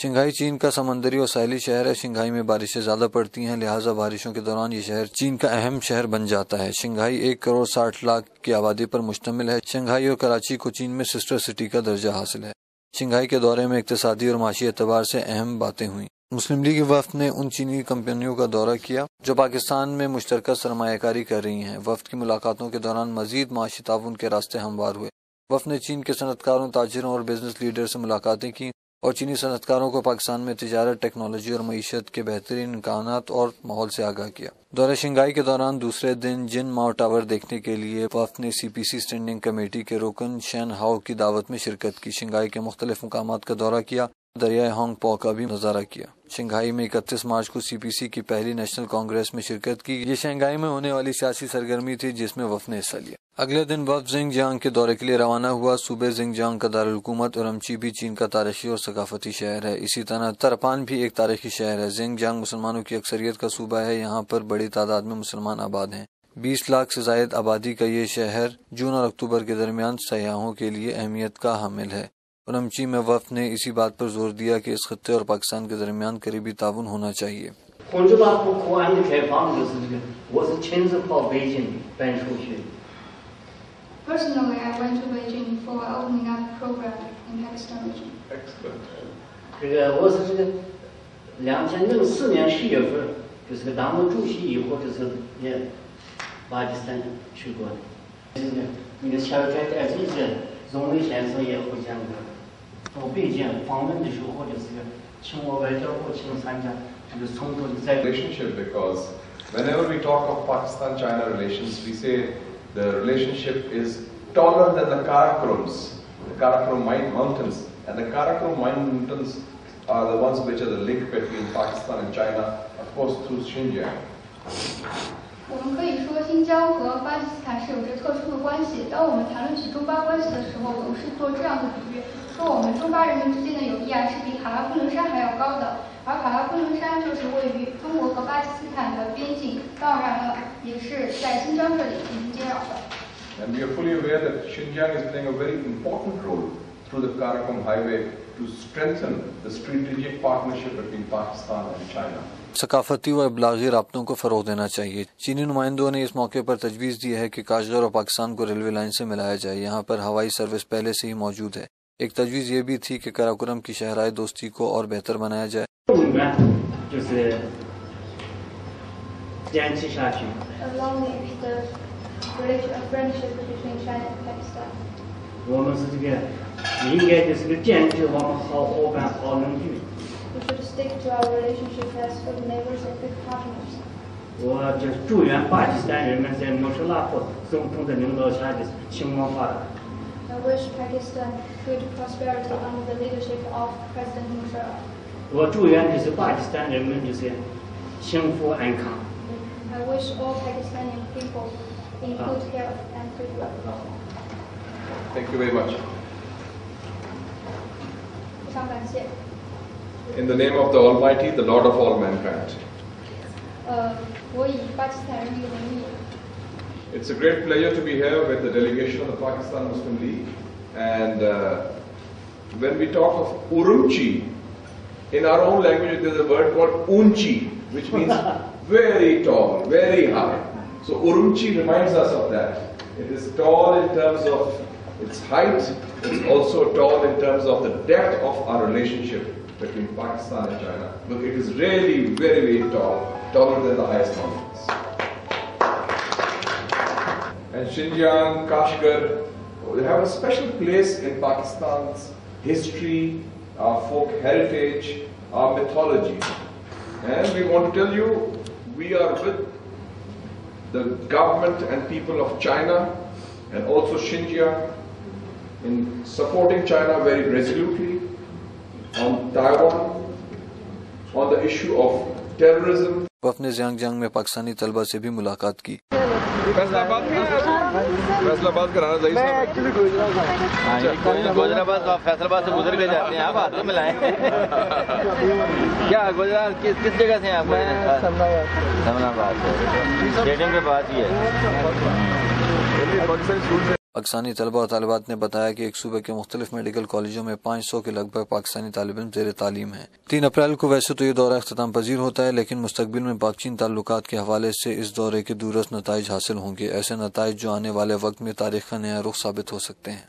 Shanghai चीन का समंदरी और साहली शहर है। शंघाई में बारिशें ज्यादा पड़ती हैं, लिहाजा बारिशों के दौरान ये शहर चीन का अहम शहर बन जाता है। शंघाई 1 करोड़ 60 लाख की आबादी पर मुश्तमिल है। शंघाई और कराची को चीन में सिस्टर सिटी का दर्जा हासिल है। शंघाई के दौरे में इक्तिसादी और माशी एतबार से अहम बातें हुई। मुस्लिम लीग वफ्द ने उन चीनी कंपनियों का दौरा किया जो पाकिस्तान में मुश्तरका सरमायाकारी कर रही हैं। वफ्द की मुलाकातों के दौरान मजीद माशी ताउन के रास्ते हमवार हुए। वफ्द ने चीन के सनतकारों, ताजिरों और बिजनेस लीडर से मुलाकातें की और चीनी सनतकारों को पाकिस्तान में तिजारत, टेक्नोलॉजी और मईशत के बेहतरीन इम्कानात और माहौल से आगाह किया। दौरे शंघाई के दौरान दूसरे दिन जिन माओ टावर देखने के लिए वफ्द ने CPC स्टैंडिंग कमेटी के रुकन शेन हाओ की दावत में शिरकत की। शंघाई के मुख्तलिफ मुकामात का दौरा किया, दरियाए होंगपो का भी नजारा किया। शंघाई में 31 मार्च को CPC की पहली नेशनल कांग्रेस में शिरकत की। ये शंघाई में होने वाली सियासी सरगर्मी थी जिसमें वफ्द ने हिस्सा लिया। अगले दिन वफ्द जिंगजियांग के दौरे के लिए रवाना हुआ। सूबे जिंगजियांग का दारुल-हुकूमत उरमची भी चीन का तारीखी और सकाफती शहर है। इसी तरह तरपान भी एक तारीखी शहर है। जिंगजियांग मुसलमानों की अक्सरियत का सूबा है। यहाँ पर बड़ी तादाद में मुसलमान आबाद हैं। 20 लाख से जायद आबादी का ये शहर जून और अक्टूबर के दरमियान सयाहों के लिए अहमियत का हामिल है। उरमची में वफ्द ने इसी बात पर जोर दिया कि इस खत्ते और पाकिस्तान के दरमियान करीबी ताउन होना चाहिए। Personally, I went to Beijing for opening up program in Pakistan region. Excellent. 这个我是这个2004年10月份，就是个党委主席以后就是也巴基斯坦去过的。那个小开在这个荣威先生也会讲过，到北京访问的时候就是个请我外交部请参加这个冲突的在 relationship, because whenever we talk of Pakistan-China relations, we say the relationship is taller than the Karakoram mountains, and the Karakoram mountains are the ones which are the link between Pakistan and China, of course through Xinjiang. 我们可以说新疆和巴基斯坦是有着特殊的关系。当我们谈论起中巴关系的时候，总是做这样的比喻，说我们中巴人民之间的友谊是比卡拉昆仑山还要高的，而卡拉昆仑山就是位于中国和巴基斯坦的边境，当然了，也是在新疆这里进行接壤的。And we are fully aware that Xinjiang is playing a very important role through the Karakoram Highway to strengthen the strategic partnership between Pakistan and China. सकाफती व इब्लागी राब्तों को फरोग देना चाहिए। चीनी नुमाइंदों ने इस मौके पर तजवीज़ दी है कि काशगर और पाकिस्तान को रेलवे लाइन से मिलाया जाए। यहाँ पर हवाई सर्विस पहले से ही मौजूद है। एक तजवीज़ ये भी थी कि कराकोरम की शहराई दोस्ती को और बेहतर बनाया जाए। We should stick to our relationship as good neighbors and good partners. 我就祝愿巴基斯坦人们在穆斯拉夫总统的领导下的兴旺发展。I wish Pakistan good prosperity under the leadership of President Musharraf. 我祝愿就是巴基斯坦人们就是幸福安康。I wish all Pakistani people in good health and good wealth. Thank you very much. 非常感谢。In the name of the Almighty, the Lord of all mankind. 我以巴基斯坦人民的名义。It's a great pleasure to be here with the delegation of the Pakistan Muslim League. And when we talk of Urumchi, in our own language there's a word called Unchi, which means very tall, very high. So Urumchi reminds us of that. It is tall in terms of its height. It's also tall in terms of the depth of our relationship between Pakistan and China. Look, it is really very, very tall, taller than the highest mountains. And Xinjiang, Kashgar, they have a special place in Pakistan's history, our folk heritage, our mythology. And we want to tell you, we are with the government and people of China and also Xinjiang in supporting China very resolutely on Taiwan, on the issue of terrorism. वफ़द ने जियांगजियांग में पाकिस्तानी तलबा से भी मुलाकात की। फैसलाबाद कराना चाहिए। गुजराबाद फैसलाबाद से गुजर के जाते हैं आप हाथ में मिलाएं। क्या गुजरात किस जगह से हैं आप? समनाबाद स्टेडियम के पास ही है। पाकिस्तानी तलबा और तालिबात ने बताया कि एक सूबे के मुख्तलिफ मेडिकल कॉलेजों में 500 के लगभग पाकिस्तानी तालिब इल्म ज़ेर तालीम हैं। 3 अप्रैल को वैसे तो ये दौरा इख्तिताम पजीर होता है, लेकिन मुस्तकबिल में पाक चीन ताल्लुकात के हवाले से इस दौरे के दूरस्थ नताइज हासिल होंगे। ऐसे नताइज जो आने वाले वक्त में तारीख का नया रुख साबित हो सकते हैं।